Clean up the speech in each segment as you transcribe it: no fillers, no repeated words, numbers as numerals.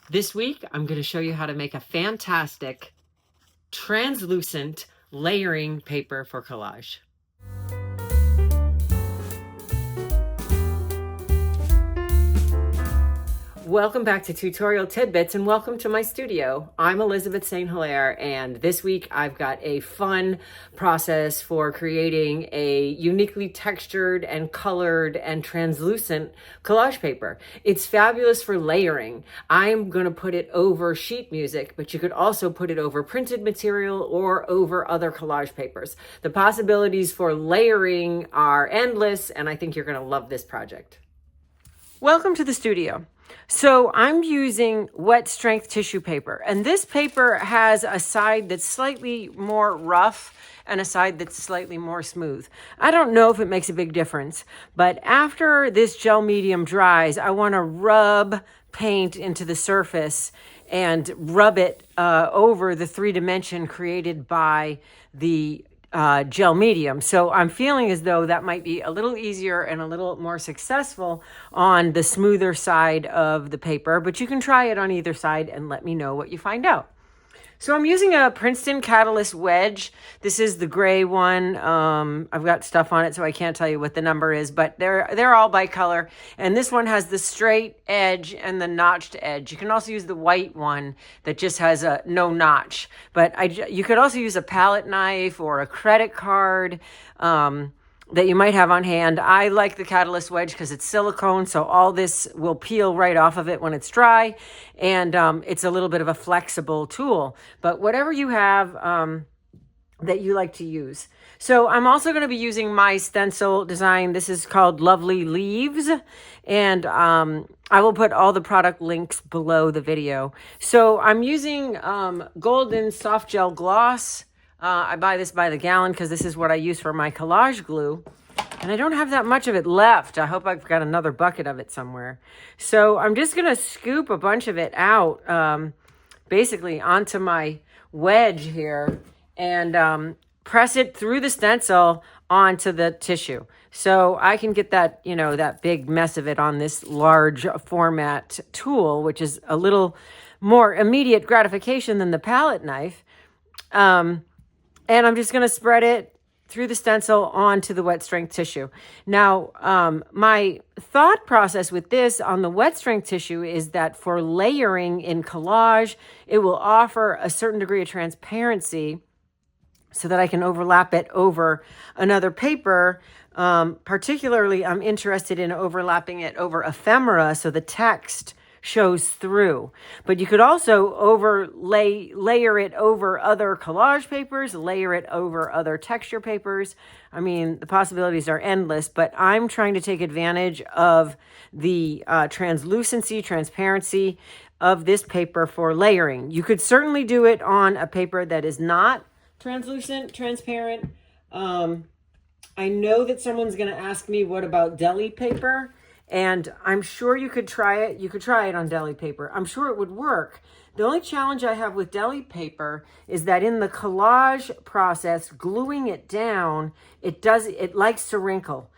This week, I'm going to show you how to make a fantastic translucent layering paper for collage. Welcome back to Tutorial Tidbits and welcome to my studio. I'm Elizabeth St. Hilaire, and this week I've got a fun process for creating a uniquely textured and colored and translucent collage paper. It's fabulous for layering. I'm going to put it over sheet music, but you could also put it over printed material or over other collage papers. The possibilities for layering are endless, and I think you're going to love this project. Welcome to the studio. So I'm using wet strength tissue paper, and this paper has a side that's slightly more rough and a side that's slightly more smooth. I don't know if it makes a big difference, but after this gel medium dries, I want to rub paint into the surface and rub it over the 3-dimension created by the gel medium. So I'm feeling as though that might be a little easier and a little more successful on the smoother side of the paper, but you can try it on either side and let me know what you find out. So I'm using a Princeton Catalyst wedge. This is the gray one. I've got stuff on it, so I can't tell you what the number is, but they're all by color. And this one has the straight edge and the notched edge. You can also use the white one that just has a no notch. But you could also use a palette knife or a credit card that you might have on hand. I like the Catalyst wedge because it's silicone, so all this will peel right off of it when it's dry, and it's a little bit of a flexible tool. But whatever you have that you like to use. So I'm also going to be using my stencil design. This is called Lovely Leaves, and I will put all the product links below the video. So I'm using Golden Soft Gel Gloss. I buy this by the gallon because this is what I use for my collage glue. And I don't have that much of it left. I hope I've got another bucket of it somewhere. So I'm just going to scoop a bunch of it out, basically onto my wedge here, and press it through the stencil onto the tissue. So I can get that, that big mess of it on this large format tool, which is a little more immediate gratification than the palette knife. And I'm just going to spread it through the stencil onto the wet strength tissue. Now, my thought process with this on the wet strength tissue is that for layering in collage, it will offer a certain degree of transparency so that I can overlap it over another paper. Particularly, I'm interested in overlapping it over ephemera so the text shows through. But you could also layer it over other collage papers, layer it over other texture papers. I mean, the possibilities are endless, but I'm trying to take advantage of the transparency of this paper for layering. You could certainly do it on a paper that is not translucent, transparent. I know that someone's going to ask me, what about deli paper? And I'm sure you could try it. You could try it on deli paper. I'm sure it would work. The only challenge I have with deli paper is that in the collage process, gluing it down, it likes to wrinkle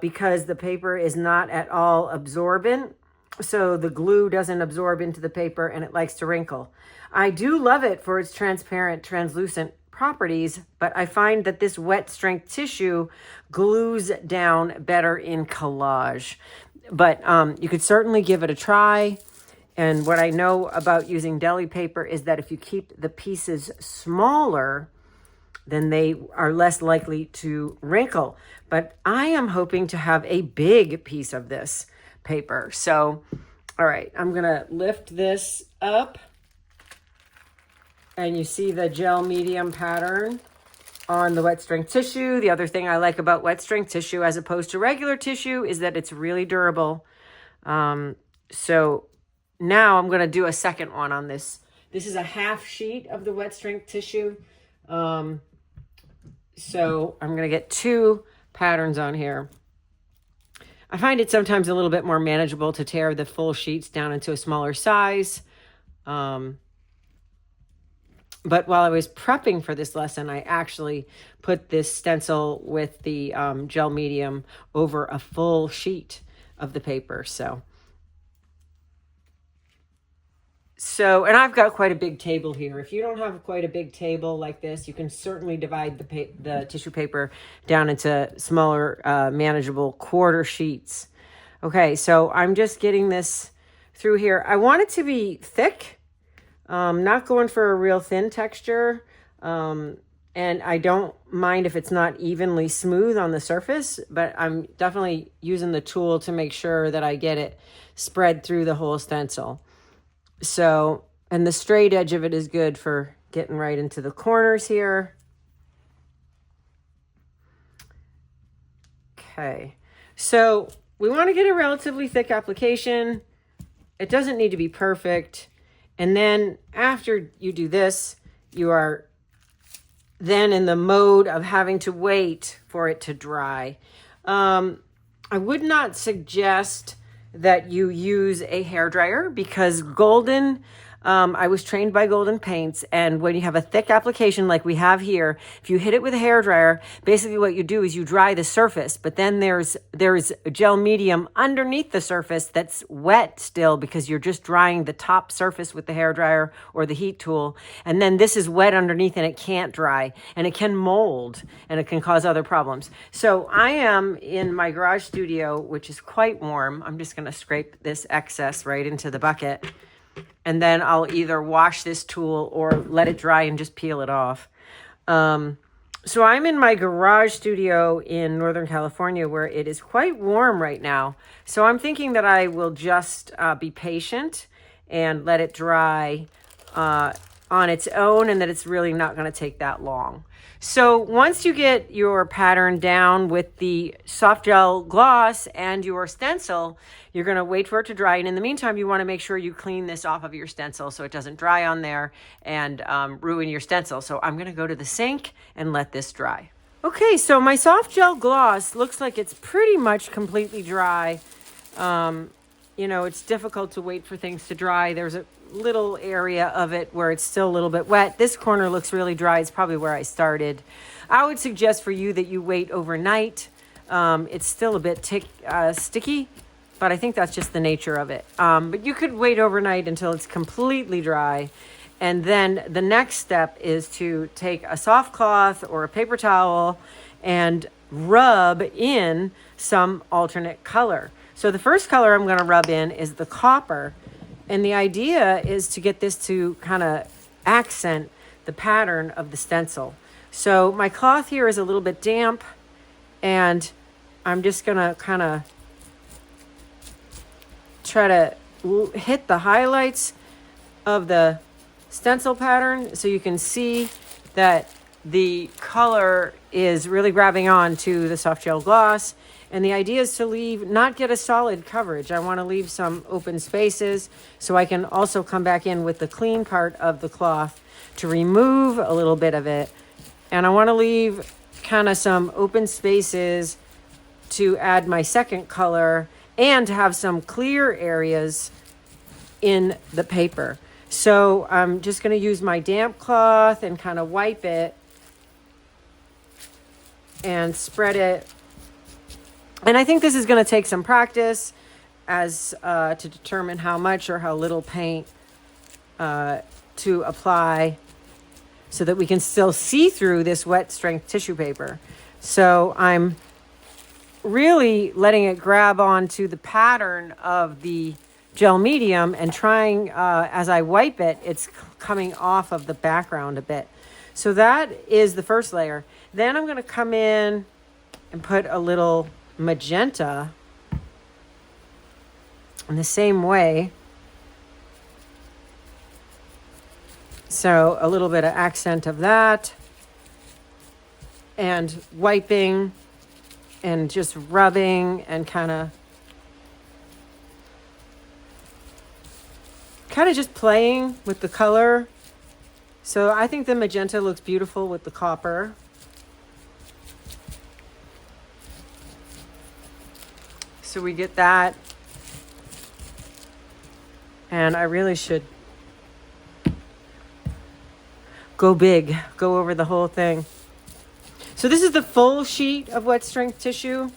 because the paper is not at all absorbent. So the glue doesn't absorb into the paper and it likes to wrinkle. I do love it for its transparent, translucent properties, but I find that this wet strength tissue glues down better in collage. But you could certainly give it a try. And what I know about using deli paper is that if you keep the pieces smaller, then they are less likely to wrinkle. But I am hoping to have a big piece of this paper. So, all right, I'm going to lift this up. And you see the gel medium pattern on the wet strength tissue. The other thing I like about wet strength tissue as opposed to regular tissue is that it's really durable. So now I'm going to do a second one on this. This is a half sheet of the wet strength tissue. So I'm going to get 2 patterns on here. I find it sometimes a little bit more manageable to tear the full sheets down into a smaller size. But while I was prepping for this lesson, I actually put this stencil with the gel medium over a full sheet of the paper. So So, and I've got quite a big table here. If you don't have quite a big table like this, you can certainly divide the tissue paper down into smaller, manageable quarter sheets. Okay, so I'm just getting this through here. I want it to be thick, not going for a real thin texture. And I don't mind if it's not evenly smooth on the surface, but I'm definitely using the tool to make sure that I get it spread through the whole stencil. So, and the straight edge of it is good for getting right into the corners here. Okay, so we want to get a relatively thick application. It doesn't need to be perfect. And then after you do this, you are then in the mode of having to wait for it to dry. I would not suggest that you use a hairdryer because golden, I was trained by Golden Paints, and when you have a thick application like we have here, if you hit it with a hairdryer, basically what you do is you dry the surface, but then there's gel medium underneath the surface that's wet still because you're just drying the top surface with the hairdryer or the heat tool, and then this is wet underneath and it can't dry, and it can mold, and it can cause other problems. So I am in my garage studio, which is quite warm. I'm just going to scrape this excess right into the bucket. And then I'll either wash this tool or let it dry and just peel it off. So I'm in my garage studio in Northern California where it is quite warm right now. So I'm thinking that I will just be patient and let it dry on its own, and that it's really not going to take that long. So once you get your pattern down with the soft gel gloss and your stencil, you're going to wait for it to dry. And in the meantime, you want to make sure you clean this off of your stencil so it doesn't dry on there and ruin your stencil. So I'm going to go to the sink and let this dry. Okay, so my soft gel gloss looks like it's pretty much completely dry. You know, it's difficult to wait for things to dry. There's a little area of it where it's still a little bit wet. This corner looks really dry. It's probably where I started. I would suggest for you that you wait overnight. It's still a bit sticky, but I think that's just the nature of it. But you could wait overnight until it's completely dry. And then the next step is to take a soft cloth or a paper towel and rub in some alternate color. So the first color I'm going to rub in is the copper. And the idea is to get this to kind of accent the pattern of the stencil. So my cloth here is a little bit damp, and I'm just going to kind of try to hit the highlights of the stencil pattern so you can see that the color is really grabbing on to the soft gel gloss. And the idea is to not get a solid coverage. I want to leave some open spaces so I can also come back in with the clean part of the cloth to remove a little bit of it. And I want to leave kind of some open spaces to add my second color and to have some clear areas in the paper. So I'm just going to use my damp cloth and kind of wipe it and spread it. And I think this is going to take some practice as to determine how much or how little paint to apply so that we can still see through this wet strength tissue paper. So I'm really letting it grab onto the pattern of the gel medium and trying, as I wipe it, it's coming off of the background a bit. So that is the first layer. Then I'm going to come in and put a little magenta in the same way. So a little bit of accent of that, and wiping and just rubbing and kind of just playing with the color. So I think the magenta looks beautiful with the copper. So we get that. And I really should go big, go over the whole thing. So this is the full sheet of wet strength tissue.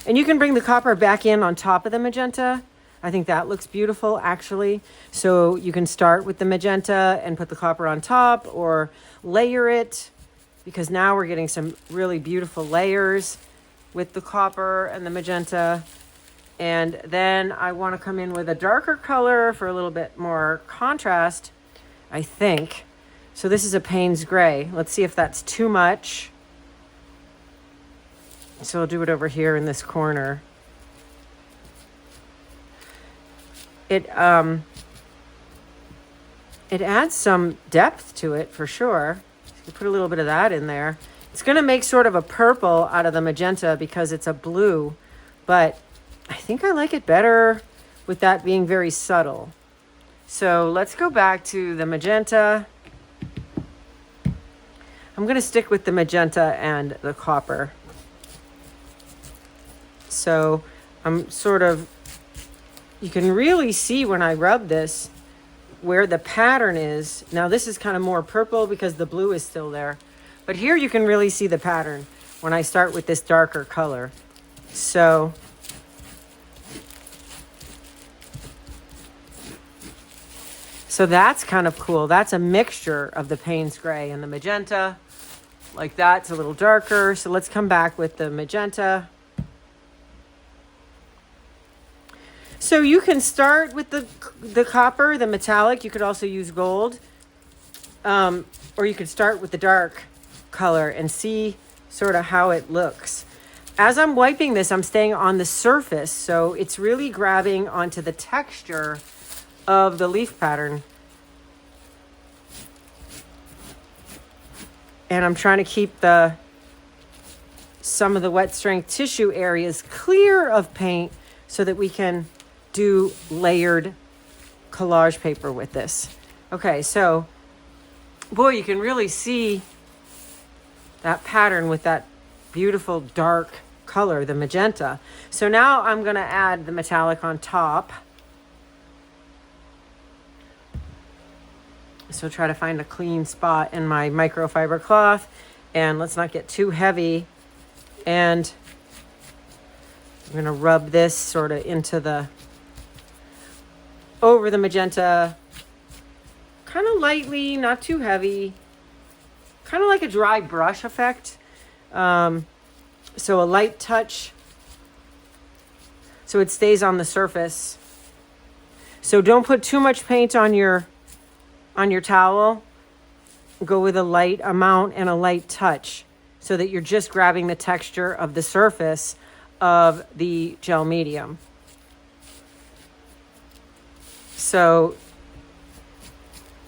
And you can bring the copper back in on top of the magenta. I think that looks beautiful, actually. So you can start with the magenta and put the copper on top, or layer it, because now we're getting some really beautiful layers with the copper and the magenta. And then I want to come in with a darker color for a little bit more contrast, I think. So this is a Payne's Gray. Let's see if that's too much. So I'll do it over here in this corner. It adds some depth to it for sure. You put a little bit of that in there. It's going to make sort of a purple out of the magenta because it's a blue, but I think I like it better with that being very subtle. So let's go back to the magenta. I'm going to stick with the magenta and the copper. So I'm sort of, you can really see when I rub this where the pattern is. Now this is kind of more purple because the blue is still there. But here you can really see the pattern when I start with this darker color. So that's kind of cool. That's a mixture of the Payne's Gray and the magenta. Like that's a little darker. So let's come back with the magenta. So you can start with the copper, the metallic. You could also use gold. Or you could start with the dark color and see sort of how it looks. As I'm wiping this, I'm staying on the surface. So it's really grabbing onto the texture of the leaf pattern. And I'm trying to keep some of the wet strength tissue areas clear of paint so that we can do layered collage paper with this. Okay, so boy, you can really see that pattern with that beautiful dark color, the magenta. So now I'm going to add the metallic on top. So try to find a clean spot in my microfiber cloth, and let's not get too heavy. And I'm going to rub this sort of over the magenta, kind of lightly, not too heavy, kind of like a dry brush effect. So a light touch so it stays on the surface. So don't put too much paint on your towel. Go with a light amount and a light touch so that you're just grabbing the texture of the surface of the gel medium. So,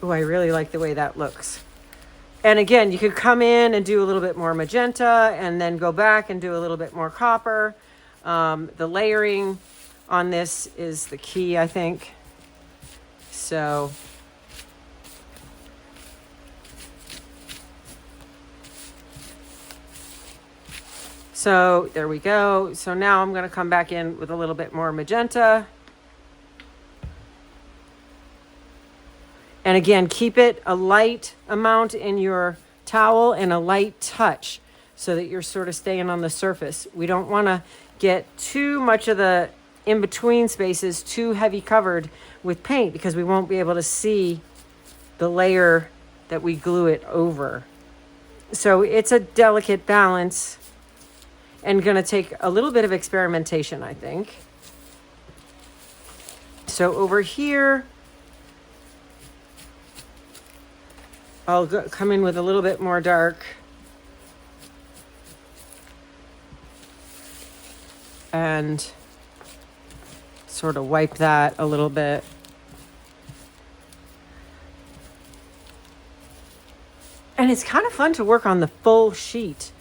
oh, I really like the way that looks. And again, you could come in and do a little bit more magenta and then go back and do a little bit more copper. The layering on this is the key, I think. So there we go. So now I'm going to come back in with a little bit more magenta. And again, keep it a light amount in your towel and a light touch so that you're sort of staying on the surface. We don't want to get too much of the in-between spaces too heavy covered with paint because we won't be able to see the layer that we glue it over. So it's a delicate balance and going to take a little bit of experimentation, I think. So over here, I'll come in with a little bit more dark. And sort of wipe that a little bit. And it's kind of fun to work on the full sheet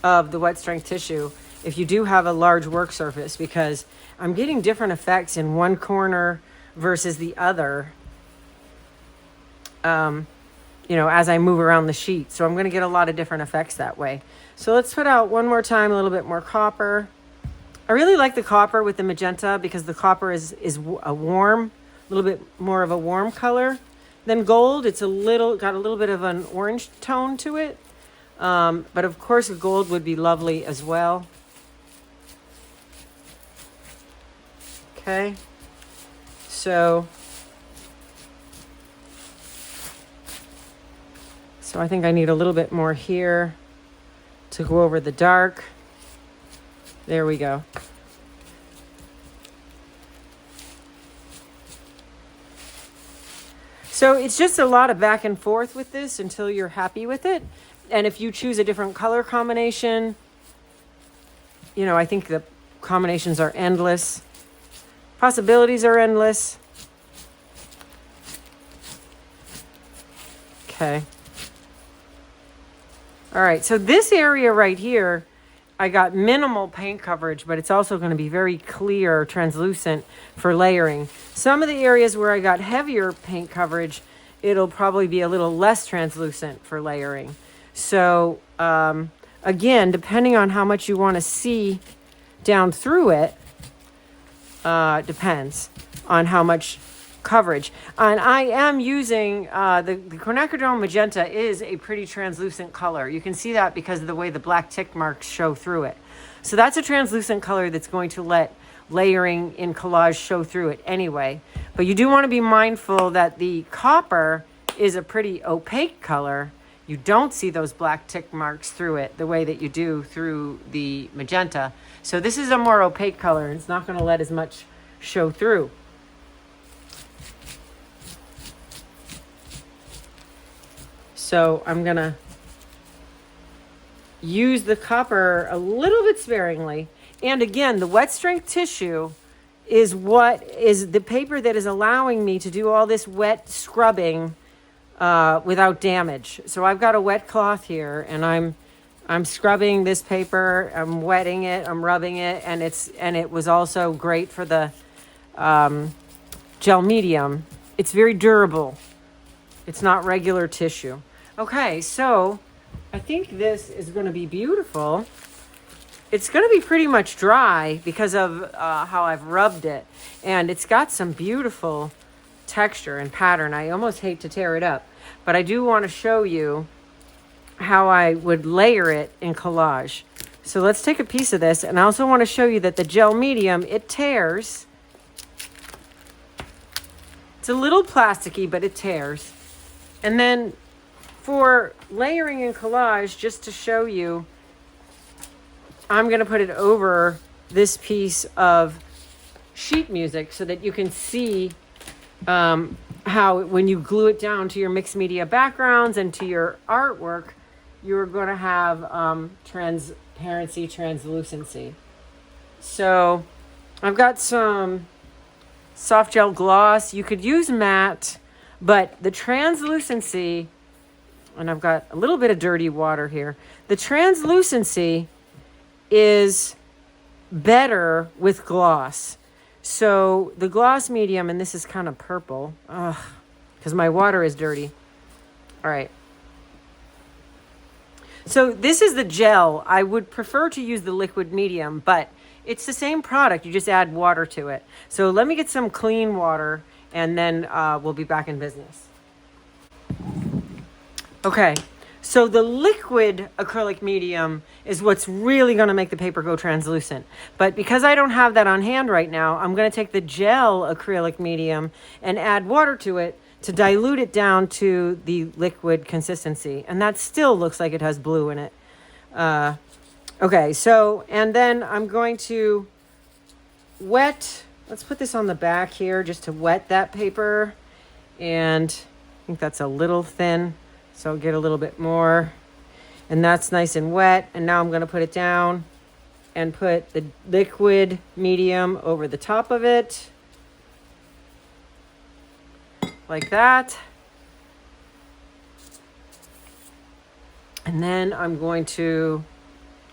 of the wet strength tissue if you do have a large work surface, because I'm getting different effects in one corner versus the other. As I move around the sheet. So I'm going to get a lot of different effects that way. So let's put out one more time, a little bit more copper. I really like the copper with the magenta because the copper is a warm, a little bit more of a warm color than gold. It's got a little bit of an orange tone to it. But of course, gold would be lovely as well. Okay. So I think I need a little bit more here to go over the dark. There we go. So it's just a lot of back and forth with this until you're happy with it. And if you choose a different color combination, you know, I think the combinations are endless. Possibilities are endless. Okay. All right, so this area right here, I got minimal paint coverage, but it's also going to be very clear, translucent for layering. Some of the areas where I got heavier paint coverage, it'll probably be a little less translucent for layering. So again, depending on how much you want to see down through it, depends on how much coverage. And I am using the quinacridone magenta is a pretty translucent color. You can see that because of the way the black tick marks show through it. So that's a translucent color that's going to let layering in collage show through it anyway. But you do want to be mindful that the copper is a pretty opaque color. You don't see those black tick marks through it the way that you do through the magenta. So this is a more opaque color, and it's not going to let as much show through. So I'm going to use the copper a little bit sparingly. And again, the wet strength tissue is what is the paper that is allowing me to do all this wet scrubbing without damage. So I've got a wet cloth here, and I'm scrubbing this paper, I'm wetting it, I'm rubbing it, and it was also great for the gel medium. It's very durable. It's not regular tissue. Okay, so I think this is going to be beautiful. It's going to be pretty much dry because of how I've rubbed it. And it's got some beautiful texture and pattern. I almost hate to tear it up, but I do want to show you how I would layer it in collage. So let's take a piece of this. And I also want to show you that the gel medium, it tears. It's a little plasticky, but it tears. And then for layering in collage, just to show you, I'm going to put it over this piece of sheet music so that you can see how when you glue it down to your mixed media backgrounds and to your artwork, you're going to have transparency, translucency. So I've got some soft gel gloss. You could use matte, but the translucency, and I've got a little bit of dirty water here. The translucency is better with gloss. So the gloss medium, and this is kind of purple, because my water is dirty. All right. So this is the gel. I would prefer to use the liquid medium, but it's the same product. You just add water to it. So let me get some clean water, and then we'll be back in business. Okay, so the liquid acrylic medium is what's really going to make the paper go translucent. But because I don't have that on hand right now, I'm going to take the gel acrylic medium and add water to it to dilute it down to the liquid consistency. And that still looks like it has blue in it. Okay, so, and then I'm going to wet, let's put this on the back here just to wet that paper. And I think that's a little thin. So I'll get a little bit more, and that's nice and wet. And now I'm going to put it down and put the liquid medium over the top of it, like that. And then I'm going to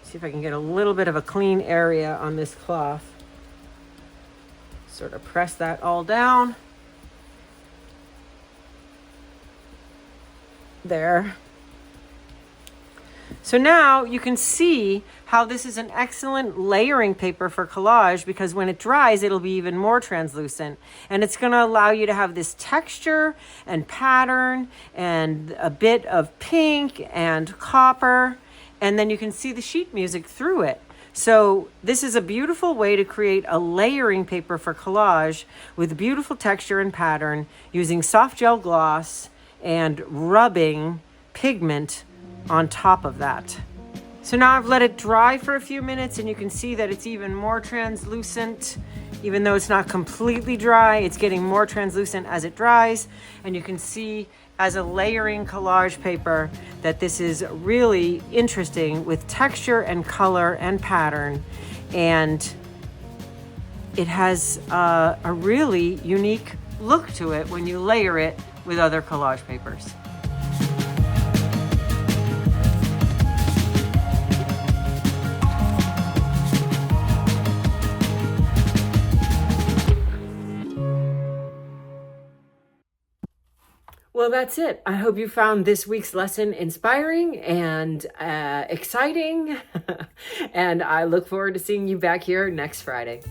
see if I can get a little bit of a clean area on this cloth. Sort of press that all down. There. So now you can see how this is an excellent layering paper for collage, because when it dries, it'll be even more translucent. And it's going to allow you to have this texture and pattern and a bit of pink and copper. And then you can see the sheet music through it. So this is a beautiful way to create a layering paper for collage with beautiful texture and pattern using soft gel gloss and rubbing pigment on top of that. So now I've let it dry for a few minutes, and you can see that it's even more translucent. Even though it's not completely dry, it's getting more translucent as it dries. And you can see as a layering collage paper that this is really interesting with texture and color and pattern. And it has a really unique look to it when you layer it with other collage papers. Well, that's it. I hope you found this week's lesson inspiring and exciting. And I look forward to seeing you back here next Friday.